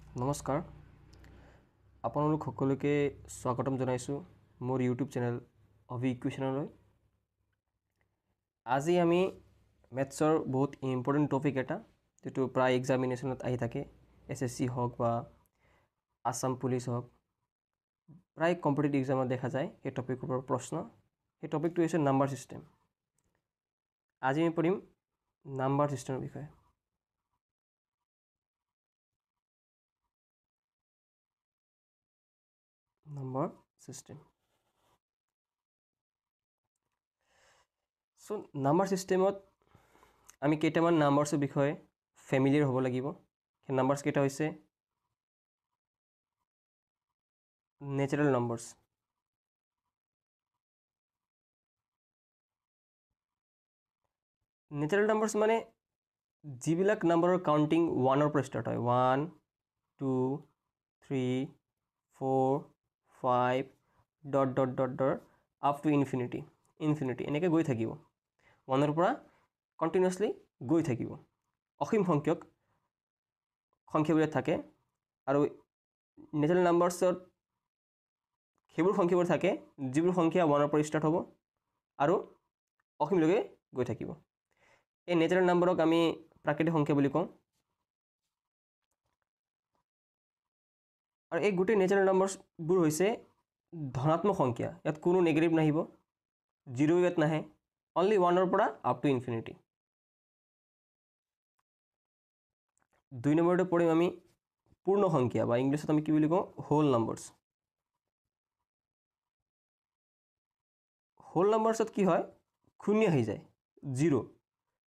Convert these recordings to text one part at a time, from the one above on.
নমস্কাৰ আপোনালোক সকলোকে স্বাগতম জনাইছো মোৰ ইউটিউব চেনেল অভি ইকুৱেশ্যনলৈ আজি আমি ম্যাথছৰ বহুত ইম্পৰ্টেন্ট টপিক এটা যেটো প্ৰায় এক্সামিনেশনত আহি থাকে এসএসসি হওক বা আসাম পুলিচ হওক প্ৰায় কম্পিটিটিভ এক্সামত দেখা যায় এই টপিকৰ ওপৰত প্ৰশ্ন এই টপিকটো হৈছে নাম্বাৰ সিস্টেম আজি আমি পঢ়িম নাম্বাৰ সিস্টেমৰ বিষয়ে number system. So number systemত আমি কেইটামান নাম্বাৰছৰ বিষয়ে ফেমিলিয়াৰ হ'ব লাগিব সেই নাম্বাৰছ কেইটা হৈছে নেচাৰেল নাম্বাৰছ নেচাৰেল নাম্বাৰছ মানে যিবিলাক নাম্বাৰৰ কাউন্টিং 1 ৰ পৰা ষ্টাৰ্ট হয় 1 2 3 4 5 dot dot dot dot up to infinity এনেকৈ গৈ থাকিব 1 ৰ পৰা কন্টিনিউয়াসলি গৈ থাকিব অসীম সংখ্যক সংখ্যাবোৰ থাকে আৰু নেচাৰেল নাম্বাৰছত সেইবোৰ সংখ্যাবোৰ থাকে যিবোৰ সংখ্যা 1 ৰ পৰা ষ্টাৰ্ট হ'ব আৰু অসীমলৈকে গৈ থাকিব এই নেচাৰেল নাম্বাৰক আমি প্ৰাকৃতিক সংখ্যা বুলি কওঁ আৰু এই গোটেই নেচাৰেল নাম্বাৰছবোৰ হৈছে ধনাত্মক সংখ্যা ইয়াত কোনো নেগেটিভ নাহিব জিৰো ইয়াত নাহে অনলি 1 ৰ পৰা আপ টু ইনফিনিটি দুই নম্বৰতে পঢ়িম আমি পূৰ্ণ সংখ্যা বা ইংলিছত আমি কি বুলি কওঁ হোল নাম্বাৰছ হোল নাম্বাৰছত কি হয় শূন্য আহি যায় 0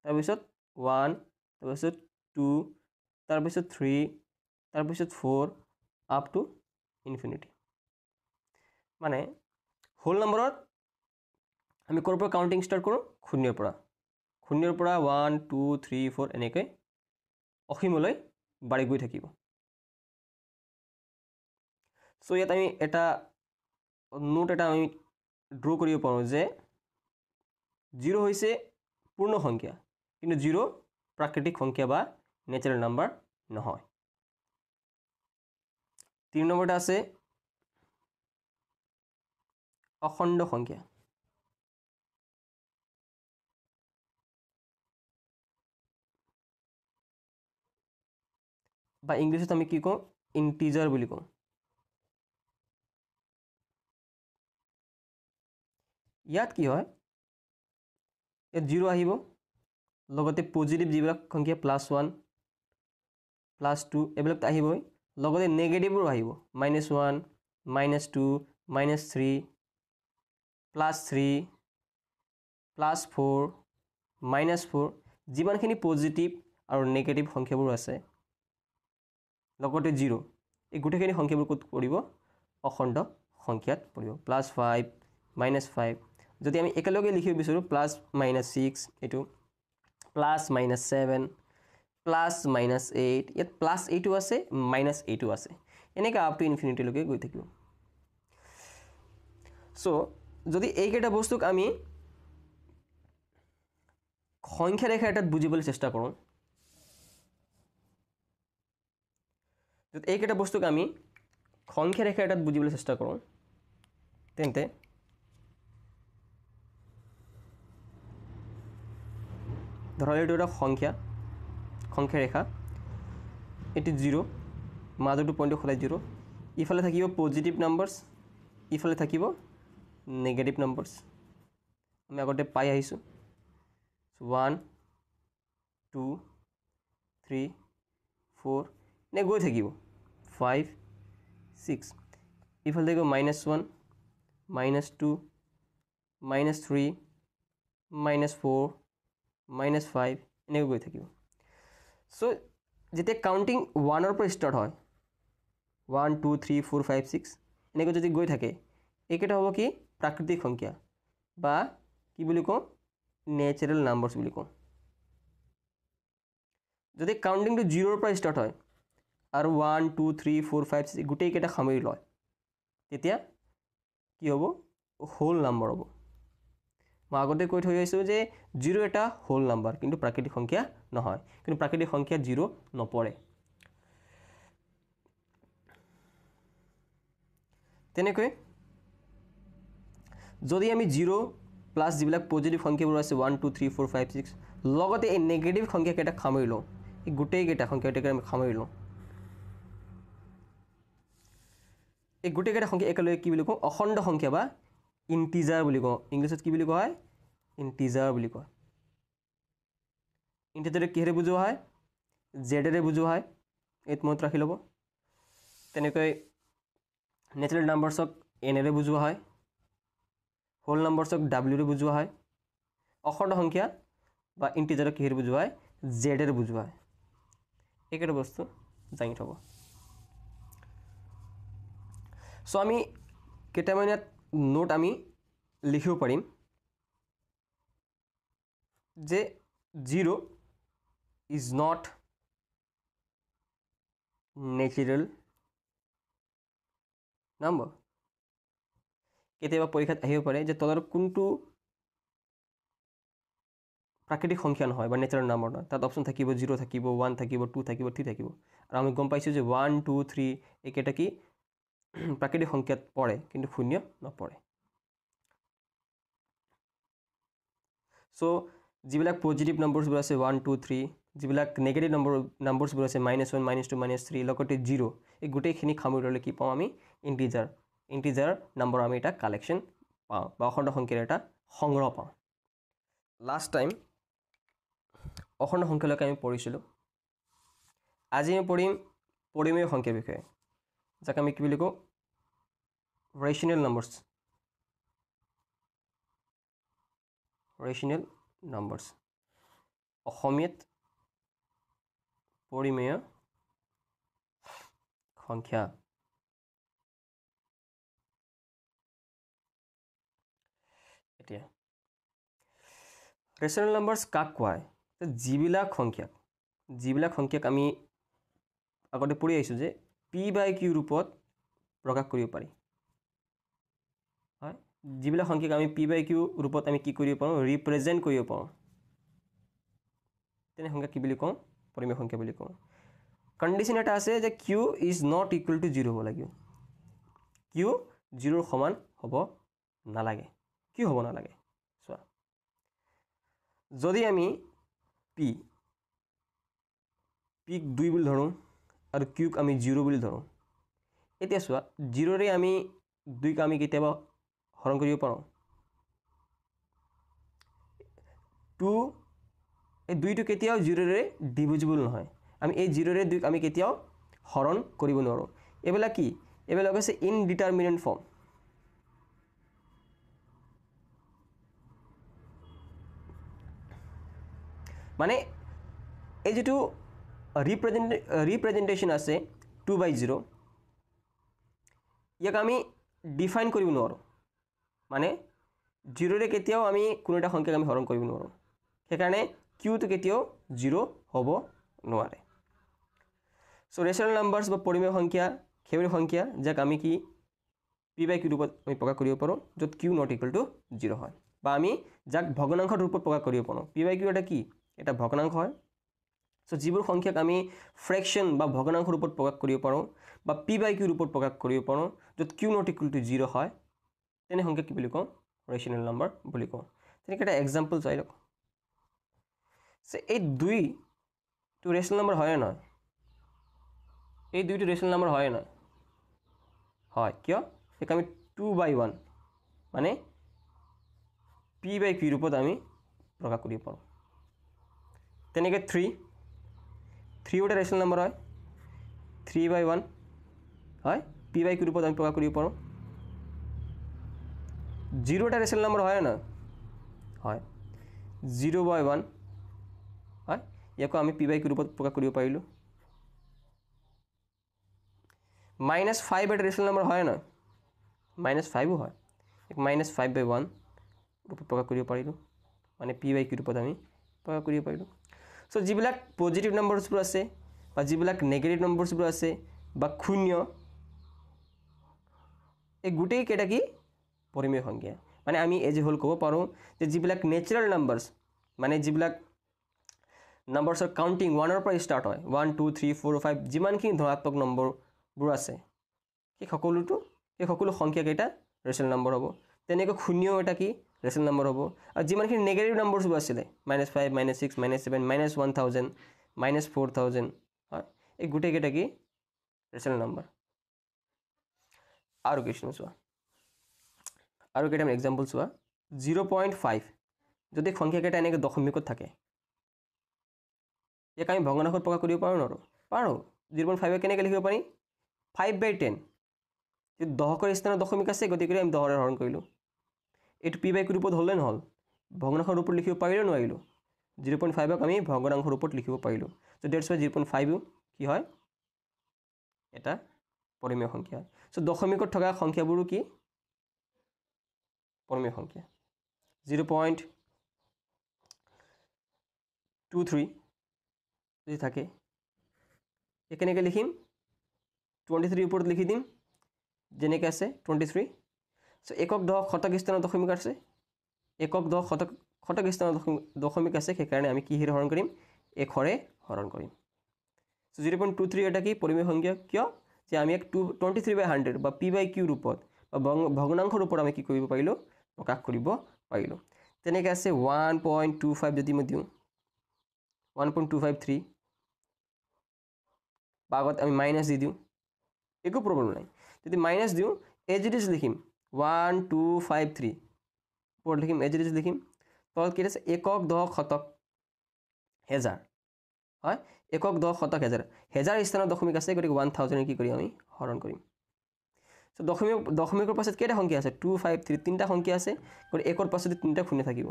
তাৰপিছত 1 তাৰপিছত 2 তাৰপিছত 3 তাৰপিছত 4 up to infinity মানে হোল নাম্বাৰত আমি ক'ৰ পৰা কাউন্টিং ষ্টাৰ্ট কৰোঁ শূন্যৰ পৰা 1 2 3 4 এনেকৈ অসীমলৈ বাঢ়ি গৈ থাকিব সো ইয়াত আমি এটা নোট এটা আমি ড্ৰ কৰিব পাৰোঁ যে 0 হৈছে পূৰ্ণ সংখ্যা কিন্তু 0 প্ৰাকৃতিক সংখ্যা বা নেচাৰেল নাম্বাৰ নহয় 3 নম্বৰতে আছে অখণ্ড সংখ্যা বা ইংলিছত আমি কি কওঁ ইন্টিজাৰ বুলি কওঁ ইয়াত কি হয় ইয়াত 0 আহিব লগতে পজিটিভ যিবিলাক সংখ্যা +1 +2 এইবিলাক আহিবই লগতে নেগেটিভও আহিব -1 -2 -3 +3 +4 -4 যিমানখিনি পজিটিভ আৰু নেগেটিভ সংখ্যাবোৰ আছে লগতে 0 এই গোটেইখিনি সংখ্যাবোৰ ক'ত পৰিব অখণ্ড সংখ্যাত পৰিব +5 -5 যদি আমি একেলগে লিখিব বিচাৰো +-6 এটো +-7 +-8 ইয়াত +8 আছে -8 আছে এনেকৈ আপ টু ইনফিনিটি লৈকে গৈ থাকিব সো যদি এইকেইটা বস্তুক আমি সংখ্যা ৰেখা এটাত বুজিবলৈ চেষ্টা কৰোঁ যদি এইকেইটা বস্তুক আমি সংখ্যা ৰেখা এটাত বুজিবলৈ চেষ্টা কৰোঁ তেন্তে ধৰা এইটো এটা সংখ্যা ৰেখা এটি 0 মাজৰটো পইণ্টটো খলাই 0 ইফালে থাকিব পজিটিভ নাম্বাৰছ ইফালে থাকিব নেগেটিভ নাম্বাৰছ আমি আগতে পাই আহিছো 1 2 3 4 নে গৈ থাকিব 5 6 ইফালে থাকিব -1 -2 -3 -4 -5 এনেকৈ গৈ থাকিব সো যেতিয়া কাউন্টিং 1 ৰ পৰা ষ্টাৰ্ট হয় 1 2 3 4 5 6 এনেকৈ যদি গৈ থাকে এইকেইটা হ'ব কি প্ৰাকৃতিক সংখ্যা বা কি বুলি কওঁ নেচাৰেল নাম্বাৰছ বুলি কওঁ যদি কাউন্টিংটো 0 ৰ পৰা ষ্টাৰ্ট হয় আৰু 1 2 3 4 5 6 গোটেইকেইটা সামৰি লয় তেতিয়া কি হ'ব হোল নাম্বাৰ হ'ব মই আগতে কৈ থৈ আহিছো যে 0 এটা হোল নাম্বাৰ কিন্তু প্ৰাকৃতিক সংখ্যা নহয় কিন্তু প্ৰাকৃতিক সংখ্যা 0 নপৰে তেনেকৈ যদি আমি 0 প্লাছ যিবিলাক পজিটিভ সংখ্যাবোৰ আছে 1 2 3 4 5 6 লগতে এই নেগেটিভ সংখ্যাকেইটা সামৰি লওঁ এই গোটেইকেইটা সংখ্যাকেইটা আমি সামৰি লওঁ এই গোটেইকেইটা সংখ্যা একেলগে কি বুলি কওঁ অখণ্ড সংখ্যা বা ইন্টিজাৰ বুলি কওঁ ইংলিছত কি বুলি কোৱা হয় ইন্টিজাৰ বুলি কয় ইন্টিজাৰ কিহেৰে বুজোৱা হয় জেডেৰে বুজোৱা হয় এইটো মনত ৰাখি ল'ব তেনেকৈ নেচাৰেল নাম্বাৰছক এনেৰে বুজোৱা হয় হোল নাম্বাৰছক ডাব্লিউৰে বুজোৱা হয় অখণ্ড সংখ্যা বা ইন্টিজাৰক কিহেৰে বুজোৱা হয় জেডেৰে বুজোৱা হয় এইকেইটা বস্তু জানি থ'ব সো আমি কেইটামান ইয়াত নোট আমি লিখিব পাৰিম যে 0 is not natural number কেতিয়াবা পৰীক্ষাত আহিব পাৰে যে তলৰ কোনটো প্ৰাকৃতিক সংখ্যা নহয় বা নেচাৰেল নাম্বাৰ নহয় তাত অপশ্যন থাকিব 0 থাকিব 1 থাকিব 2 থাকিব 3 থাকিব আৰু আমি গম পাইছোঁ যে 1 2 3 এইকেইটা কি প্ৰাকৃতিক সংখ্যাত পৰে কিন্তু শূন্য নপৰে সো যিবিলাক পজিটিভ নাম্বাৰছবোৰ আছে 1 2 3 যিবিলাক নেগেটিভ নাম্বাৰছবোৰ আছে -1 -2 -3 লগতে 0 এই গোটেইখিনি সামৰি ল'লে কি পাওঁ আমি ইন্টিজাৰ নাম্বাৰ আমি এটা কালেকশ্যন পাওঁ বা অখণ্ড সংখ্যাৰ এটা সংগ্ৰহ পাওঁ লাষ্ট টাইম অখণ্ড সংখ্যালৈকে আমি পঢ়িছিলোঁ আজি আমি পঢ়িম পৰিমেয় সংখ্যাৰ বিষয়ে যাক আমি কি বুলি কওঁ ৰেচনেল নাম্বাৰছ অসমীয়াত পৰিমেয় সংখ্যা এতিয়া ৰেচনেল নাম্বাৰছ কাক কোৱা হয় যিবিলাক সংখ্যাক আমি আগতে পঢ়ি আহিছোঁ যে p/q ৰূপত প্ৰকাশ কৰিব পাৰি হয় যিবিলাক সংখ্যাক আমি p/q ৰূপত আমি কি কৰিব পাৰোঁ ৰিপ্ৰেজেণ্ট কৰিব পাৰোঁ তেনে সংখ্যা কি বুলি কওঁ পৰিমেয় সংখ্যা বুলি কওঁ কণ্ডিশ্যন এটা আছে যে q is not equal to 0 হ'ব লাগিব q 0 সমান হ'ব নালাগে কি হ'ব নালাগে চোৱা যদি আমি pক 2 বুলি ধৰোঁ আৰু qক আমি 0 বুলি ধৰোঁ এতিয়া চোৱা 0ৰে আমি 2ক আমি কেতিয়াবা হৰণ কৰিব পাৰোঁ 2 এই 2টো কেতিয়াও 0ৰে ডিভিজিবল নহয় আমি এই 0ৰে 2ক আমি কেতিয়াও হৰণ কৰিব নোৱাৰোঁ এইবিলাক কি এইবিলাক হৈছে ইনডিটাৰমিনেণ্ট ফৰ্ম মানে এই যেটো ৰিপ্ৰেজেণ্টেশ্যন আছে 2/0 ইয়াক আমি ডিফাইন কৰিব নোৱাৰোঁ মানে 0ৰে কেতিয়াও আমি কোনো এটা সংখ্যাক আমি হৰণ কৰিব নোৱাৰোঁ সেইকাৰণে qটো কেতিয়াও 0 হ'ব নোৱাৰে সো ৰেচনেল নাম্বাৰছ বা পৰিমেয় সংখ্যা সেইবোৰ সংখ্যা যাক আমি কি p/q ৰূপত আমি প্ৰকাশ কৰিব পাৰোঁ য'ত q নট ইকুৱেল টু 0 হয় বা আমি যাক ভগ্নাংশৰ ৰূপত প্ৰকাশ কৰিব পাৰোঁ p/q এটা কি এটা ভগ্নাংশ হয় সো যিবোৰ সংখ্যাক আমি ফ্ৰেকশ্যন বা ভগ্নাংশ ৰূপত প্ৰকাশ কৰিব পাৰোঁ বা p/q ৰূপত প্ৰকাশ কৰিব পাৰোঁ য'ত q নট ইকুৱেল টু 0 হয় তেনে সংখ্যা কি বুলি কওঁ ৰেচনেল নাম্বাৰ বুলি কওঁ তেনেকৈ এটা এক্সাম্পল চাই লওক এই 2টো ৰেচনেল নাম্বাৰ হয় নহয় এই 2টো ৰেচনেল নাম্বাৰ হয় নহয় হয় কিয় এক আমি 2/1 মানে p/q ৰূপত আমি প্ৰকাশ কৰিব পাৰোঁ তেনেকৈ 3ও এটা ৰেচনেল নাম্বাৰ হয় 3/1 হয় p/q ৰূপত আমি প্ৰকাশ কৰিব পাৰোঁ 0 এটা ৰেচনেল নাম্বাৰ হয় না হয় 0/1 হয় ইয়াকো আমি p/q ৰূপত প্ৰকাশ কৰিব পাৰিলোঁ -5 এটা ৰেচনেল নাম্বাৰ হয় না -5ও হয় -5/1 ৰূপত প্ৰকাশ কৰিব পাৰিলোঁ মানে p/q ৰূপত আমি প্ৰকাশ কৰিব পাৰিলোঁ সো যিবিলাক পজিটিভ নাম্বাৰছবোৰ আছে বা যিবিলাক নেগেটিভ নাম্বাৰছবোৰ আছে বা শূন্য এই গোটেইকেইটা কি পৰিমেয় সংখ্যা মানে আমি এজ এ হোল ক'ব পাৰোঁ যে যিবিলাক নেচাৰেল নাম্বাৰছ মানে যিবিলাক নাম্বাৰছৰ কাউণ্টিং 1ৰ পৰা ষ্টাৰ্ট হয় 1 2 3 4 5 যিমানখিনি ধনাত্মক নম্বৰবোৰ আছে সেই এই সকলো সংখ্যাকেইটা ৰেচনেল নম্বৰ হ'ব তেনেকৈ শূন্যও এটা কি ৰেচনেল নম্বৰ হ'ব আৰু যিমানখিনি নেগেটিভ নম্বৰছবোৰ আছিলে -5 -6 -7 -1000 -4000 হয় এই গোটেইকেইটা কি ৰেচনেল নম্বৰ আৰু কিছুমান চোৱা আৰু কেইটামান এক্সাম্পল চোৱা 0.5 যদি সংখ্যাকেইটা এনেকৈ দশমিকত থাকে ইয়াক আমি ভগ্নাংশত প্ৰকাশ কৰিব পাৰোঁ নোৱাৰোঁ পাৰোঁ 0.5 কেনেকৈ লিখিব পাৰি 5/10 যদি দশকৰ স্থানত দশমিক আছে গতিকে আমি 10ৰে হৰণ কৰিলোঁ এইটো p/q ৰূপত হ'লে নহ'ল ভগ্নাংশৰ ৰূপত লিখিব পাৰিলোঁ নোৱাৰিলোঁ 0.5ক আমি ভগ্নাংশৰ ৰূপত লিখিব পাৰিলোঁ চ' ডেটছ ৱাই 0.5 কি হয় এটা পৰিমেয় সংখ্যা চ' দশমিকত থকা সংখ্যাবোৰো কি পৰিমেয় সংখ্যা 0.23 যদি থাকে কেনেকৈ লিখিম 23 ওপৰত লিখি দিম যেনেকৈ আছে 23 চ' একক দশক শতক স্থানত দশমিক আছে একক দশক শতক স্থানত দশমিক আছে সেইকাৰণে আমি কিহেৰে হৰণ কৰিম 1ৰে হৰণ কৰিম চ' 0.23 এটা কি পৰিমেয় সংখ্যা কিয় যে আমি এক 23/100 বা p/q ৰূপত বা ভগ্নাংশ ৰূপত আমি কি কৰিব পাৰিলোঁ প্ৰকাশ কৰিব পাৰিলোঁ তেনেকৈ আছে 1.25 যদি মই দিওঁ 1.253 বা আগত আমি মাইনাছ দি দিওঁ একো প্ৰব্লেম নাই যদি মাইনাছ দিওঁ এজ ইট ইজ লিখিম 1253 ওপৰত লিখিম এজ ইট ইজ লিখিম তলত কি আছে একক দশক শতক হেজাৰ হয় একক দশক শতক হেজাৰ হেজাৰ স্থানত দশমিক আছে গতিকে 1000 কি কৰিম আমি হৰণ কৰিম চ' দশমিকৰ পাছত কেইটা সংখ্যা আছে 253 তিনিটা সংখ্যা আছে গতিকে একৰ পাছতে তিনিটা শূন্য থাকিব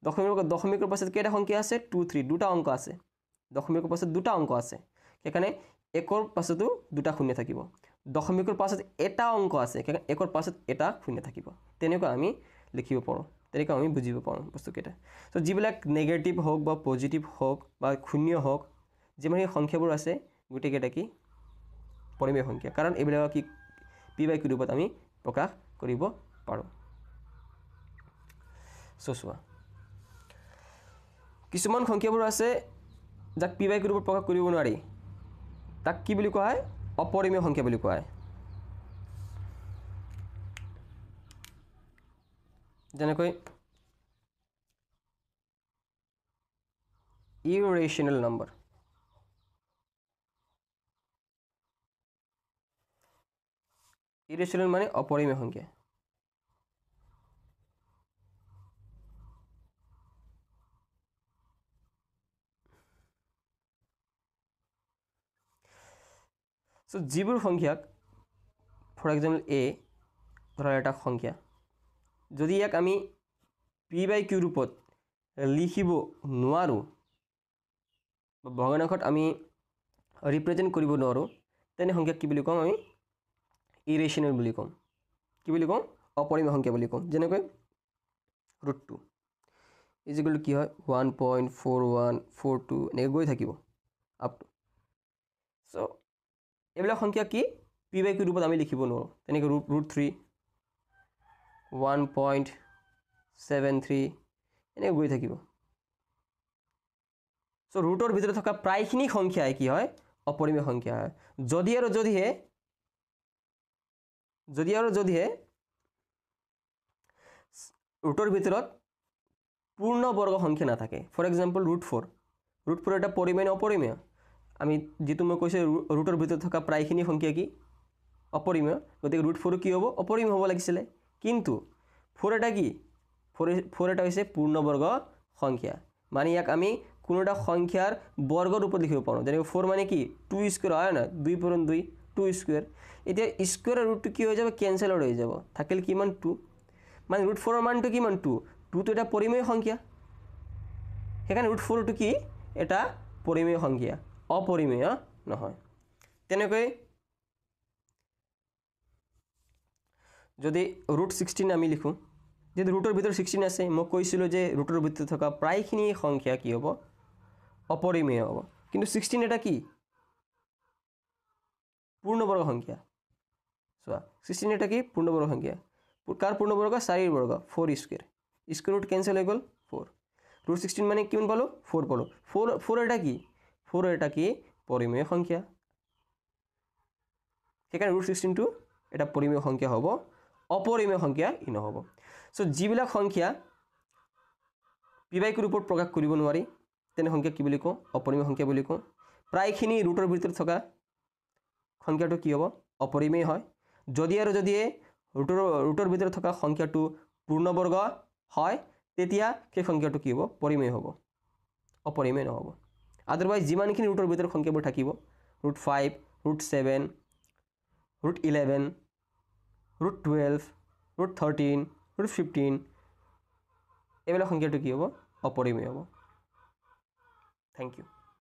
দশমিকৰ পাছত কেইটা সংখ্যা আছে 23 দুটা অংক আছে দশমিকৰ পাছত দুটা অংক আছে সেইকাৰণে একৰ পাছতো দুটা শূন্য থাকিব দশমিকৰ পাছত এটা অংক আছে সেইকাৰণে একৰ পাছত এটা শূন্য থাকিব তেনেকৈ আমি লিখিব পাৰোঁ তেনেকৈ আমি বুজিব পাৰোঁ বস্তুকেইটা চ' যিবিলাক নেগেটিভ হওক বা পজিটিভ হওক বা শূন্য হওক যিমানখিনি সংখ্যাবোৰ আছে গোটেইকেইটা কি পৰিমেয় সংখ্যা কাৰণ এইবিলাক কি p/q ৰূপত আমি প্ৰকাশ কৰিব পাৰোঁ চোৱা কিছুমান সংখ্যাবোৰ আছে যাক p/q ৰূপত প্ৰকাশ কৰিব নোৱাৰি তাক কি বুলি কোৱা হয় অপৰিমেয় সংখ্যা বুলি কোৱা হয় যেনেকৈ irrational number irrational মানে অপৰিমেয় সংখ্যা চ' যিবোৰ সংখ্যাক ফৰ এক্সাম্পল a ধৰা এটা সংখ্যা যদি ইয়াক আমি p/q ৰূপত লিখিব নোৱাৰোঁ বা ভগ্নাংশত আমি ৰিপ্ৰেজেণ্ট কৰিব নোৱাৰোঁ তেনে সংখ্যাক কি বুলি কওঁ আমি ইৰেশ্যনেল বুলি কওঁ কি বুলি কওঁ অপৰিমেয় সংখ্যা বুলি কওঁ যেনেকৈ √2 ইজিকেল টু কি হয় 1.4142 এনেকৈ গৈ থাকিব আপ টু চ' এইবিলাক সংখ্যা কি p/q ৰূপত আমি লিখিব নোৱাৰোঁ তেনেকৈ √3 1.73 এনেকৈ গৈ থাকিব চ' ৰুটৰ ভিতৰত থকা প্ৰায়খিনি সংখ্যাই কি হয় অপৰিমেয় সংখ্যা হয় যদি আৰু যদিহে ৰুটৰ ভিতৰত পূৰ্ণ বৰ্গ সংখ্যা নাথাকে ফৰ এক্সাম্পল √4 এটা পৰিমেয় নে অপৰিমেয় আমি যিটো মই কৈছোঁ ৰুটৰ ভিতৰত থকা প্ৰায়খিনি সংখ্যা কি অপৰিমেয় গতিকে √4 কি হ'ব অপৰিমেয় হ'ব লাগিছিলে কিন্তু 4 এটা কি 4 এটা হৈছে পূৰ্ণবৰ্গ সংখ্যা মানে ইয়াক আমি কোনো এটা সংখ্যাৰ বৰ্গ ৰূপত লিখিব পাৰোঁ যেনেকৈ 4 মানে কি 2 স্কোয়াৰ হয় না 2 2 স্কোয়াৰ এতিয়া স্কোয়াৰ ৰুটটো কি হৈ যাব কেনসেল হৈ যাব থাকিল কিমান 2 মানে √4 মানটো কিমান 2 টো এটা পৰিমেয় সংখ্যা সেইকাৰণে √4 কি এটা পৰিমেয় সংখ্যা অপৰিমেয় নহয় তেনেকৈ যদি √16 আমি লিখোঁ যদি ৰুটৰ ভিতৰত 16 আছে মই কৈছিলোঁ যে ৰুটৰ ভিতৰত থকা প্ৰায়খিনি সংখ্যা কি হ'ব অপৰিমেয় হ'ব কিন্তু 16 এটা কি পূৰ্ণবৰ্গ সংখ্যা চোৱা 16 এটা কি পূৰ্ণবৰ্গ সংখ্যা কাৰ পূৰ্ণবৰ্গ 4 বৰ্গ 4 স্কয়াৰ স্কয়াৰ ৰুট কেনসেল হৈ গ'ল 4 √16 মানে কিমান পালো 4 পালো 4 এটা কি পৰিমেয় সংখ্যা সেইকাৰণে √16 টো এটা পৰিমেয় সংখ্যা হ'ব অপৰিমেয় সংখ্যা ই নহ'ব সো যিবিলাক সংখ্যা পিবাইক ৰূপত প্ৰকাশ কৰিব নোৱাৰি তেনে সংখ্যা কি বুলি কওঁ অপৰিমেয় সংখ্যা বুলি কওঁ প্ৰায়খিনি ৰুটৰ ভিতৰত থকা সংখ্যাটো কি হ'ব অপৰিমেয় হয় যদি আৰু যদি ৰুটৰ ভিতৰত থকা সংখ্যাটো পূৰ্ণবৰ্গ হয় তেতিয়া সেই সংখ্যাটো কি হ'ব পৰিমেয় হ'ব অপৰিমেয় নহ'ব আদাৰৱাইজ যিমানখিনি ৰুটৰ ভিতৰত সংখ্যাবোৰ থাকিব root 5 root 7 root 11 root 12 root 13 root 15 এইবিলাক সংখ্যাটো কি হ'ব অপৰিমেয় হ'ব থ্যাংক ইউ